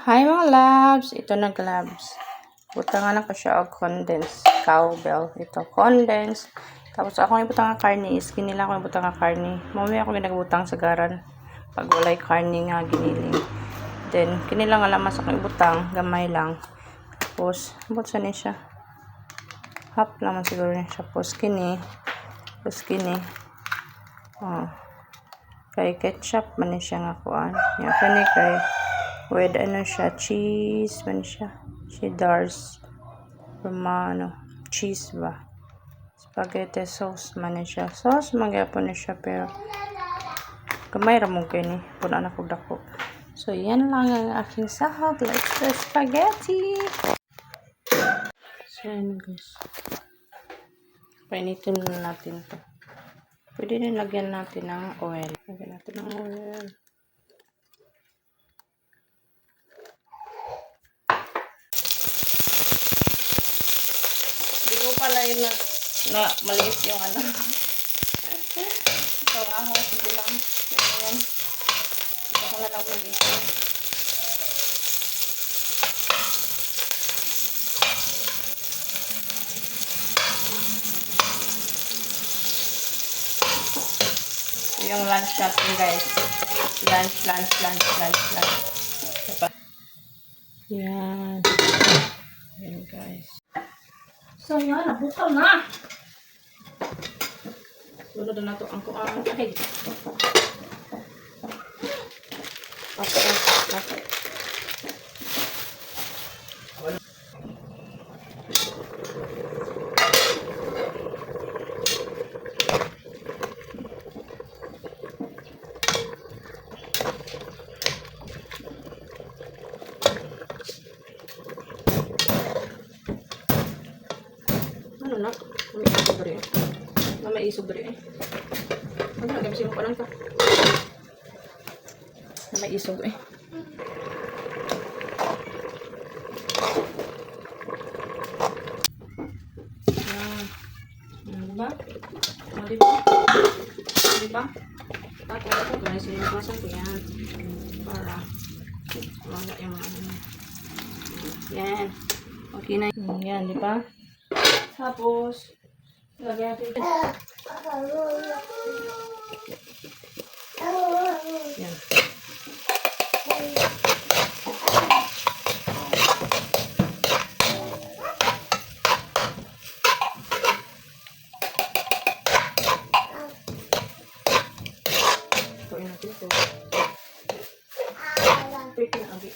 Hi mga labs! Ito nag-labs. Butangan ako siya og condensed cowbell. Ito, condensed. Tapos ako yung butang karni. Skin nila ako yung butang karni. Mamaya ako yung nagbutang sa garan. Pag walay karni nga giniling. Then, kinilang alamas ako yung butang. Gamay lang. Tapos, abot sa niya siya. Half naman siguro niya siya. Tapos, skinny. Tapos, skinny. Oh. Kay ketchup man niya siya nga kuan. Yan, kani kay with ano siya, cheese man siya. Cheddars. Romano. Cheese ba? Spaghetti sauce man niya siya. Sauce magyapon niya siya pero kamay ramong kayo ni. Punan ako dako. So, yan lang ang aking sahog. Let's do spaghetti! So, yan guys. Painitin na natin to. Pwede rin lagyan natin ng oil. Lagyan natin ng oil. Hindi ko pala yun na maliit yung ano. So, sige lang. Ganyan. Ito ko na lang maliit. Yung lunch natin guys. Lunch. Yan. Yan guys. So yan, nabukal na. Sunod na ito ang kuang kahig. Okay. Ano na? May isog rin. Ano na? Gamisin mo pa lang ka. May isog eh. Diba? Diba? Tapos ako guys, sinipasan ko yan. Para wala yung ano. Yan. Okay na. Yan, diba? Tapos, lagyan natin ito. Yan. Tuin natin ito. Pretty na abi.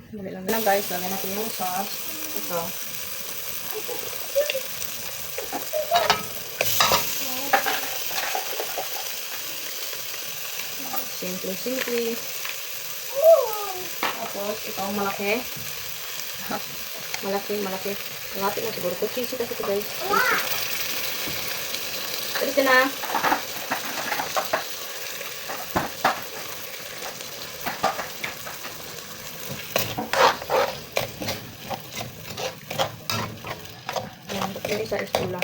Dali lang na guys, lagyan natin yung sauce. Ito. Simple. Tapos, itong malaki. Malaki. Malapit na siguro. Cheesy kasi ito guys. Ito na. Ini sa espula.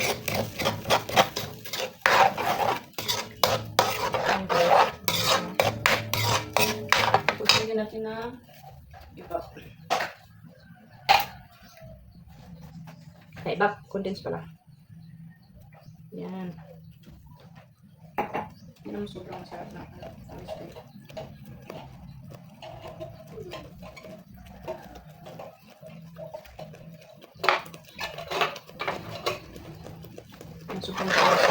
Tapos lagyan natin na iba. Iba, condense pala. Yan. Yan ang sobrang sarap na tamis ko. Sobrang sarap.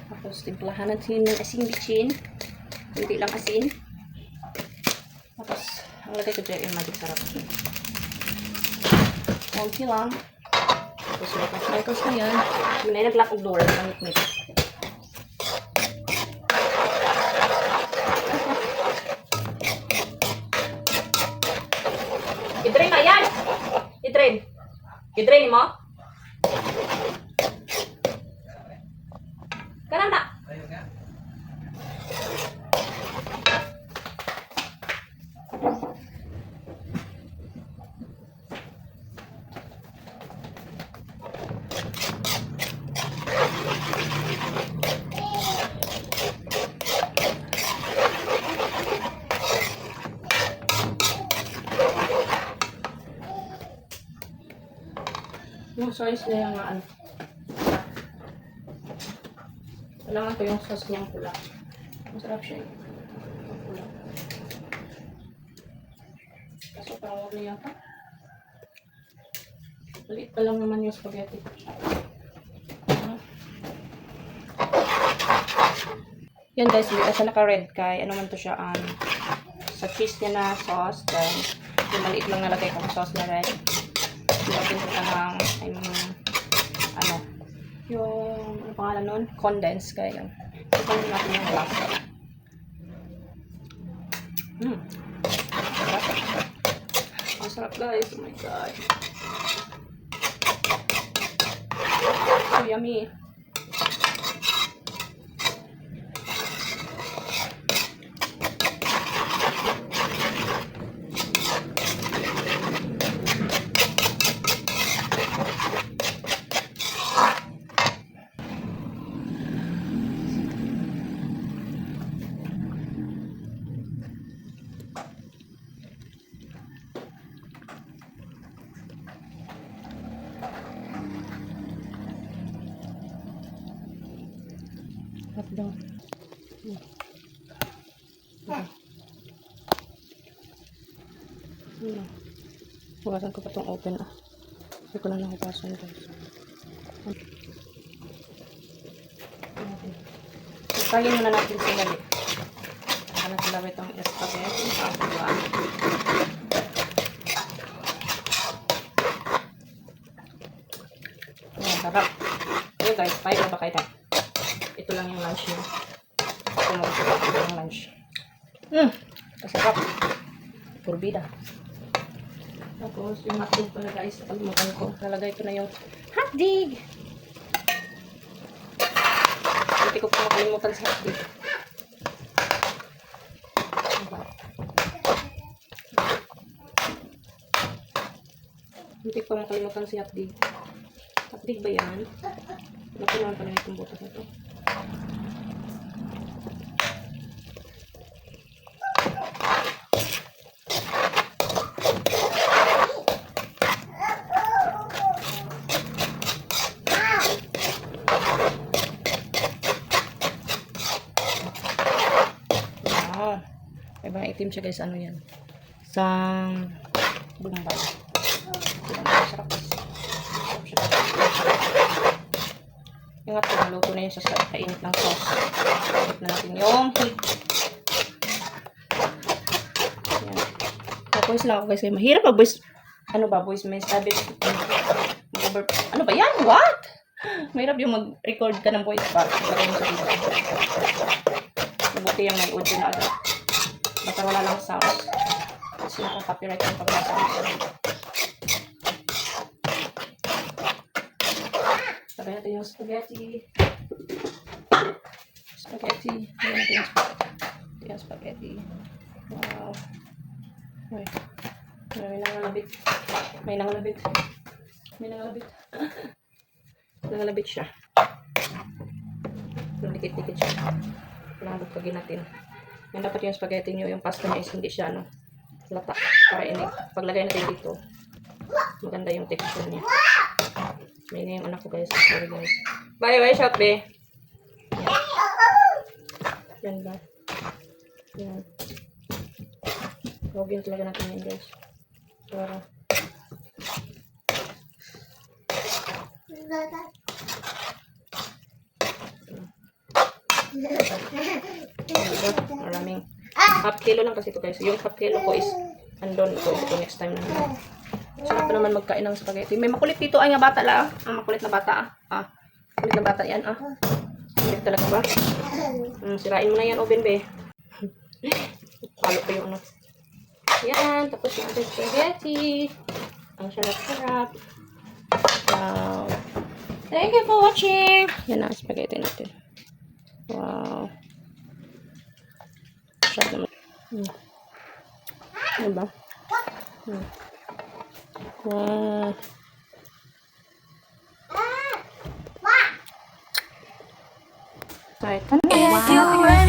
Tapos timplahan natin ng asin bitchin. Hindi lang asin. Tapos ang lagay ko dyan yung magic sarap. Okay lang. Tapos lakas na yan. Muna yung nag-lock of door. Nangit-ngit. I-drain na yan! I-drain mo? Kanan tak? Yung sauce niya yung ano. Kailangan ko yung sauce niyang pula. Masarap siya eh. Pula. Kaso parang wag na yata. Maliit pa lang naman yung spaghetti. Yan guys, sa naka-red kay, ano man to siya, sa cheese niya na sauce, then yung maliit lang nalagay kong sauce na red. Natin ko ng, yung, ano pangalan nun? Condensed, kaya yan. Ito natin yung lasa. Ang sarap guys, oh my god. So yummy. Hot dog. Hugasan ko pa itong open Hindi ko na nakupasan guys. Pagkain muna natin sa gali. Saka natin lawit itong spaghetti. Ayan, sarap. Ayun guys, tayo ba kayo tayo? Ito lang yung lunch niya. Ito lang yung lunch. Masarap. Purbida. Tapos, yung hotdog pala guys, nakalimutan ko. Talagay ko na yung hotdog. Hindi ko pa makalimutan sa hotdog. Hindi ko pa makalimutan si hotdog. Hotdog ba yan? Wala ko naman pala itong butas na ito. Wow. Ibang itim siya guys. Ano yan? Isang Bombay. Sarap. Yung ato, naluto na yung sa kainit ng sauce. Ikot na natin yung heat. Ayan. Tapos lang ako guys. Mahirap mag-voice. Ano ba? Voice message. Ano ba yan? What? Mahirap yung mag-record ka ng voice pa. Mabuti yung may audio na agad. Basta wala lang sounds. Kasi naka-copyright yung pag-sounds. Sabay natin yung spaghetti. Spaghetti. Sabay natin yung spaghetti. Wow. Uy. May nangalabit. May nangalabit. May nangalabit. Nangalabit siya. Dikit-dikit siya. Kailangan pagpagin natin. Yan dapat yung spaghetti nyo. Yung pasta niya is hindi siya lata. Para paglagay natin dito, maganda yung texture niya. May na yung anak ko guys. Sorry guys. Bye bye shot be. Yan ba? Yan. Login talaga natin yan guys. Para maraming half kilo lang kasi ito guys. Yung half kilo ko is andon ito next time na. Sarap pa naman magkain ng spaghetti. May makulit dito ay nga bata lang. Makulit na bata. Makulit na bata yan Makulit talaga ba? Sirain mo na yan oven be. Halo pa yung yan. Tapos yung ating spaghetti. Ang sarap-sarap. Wow. Thank you for watching. Yan ang spaghetti natin. Wow. Sarap naman. Diba? Wow. Right. Wow.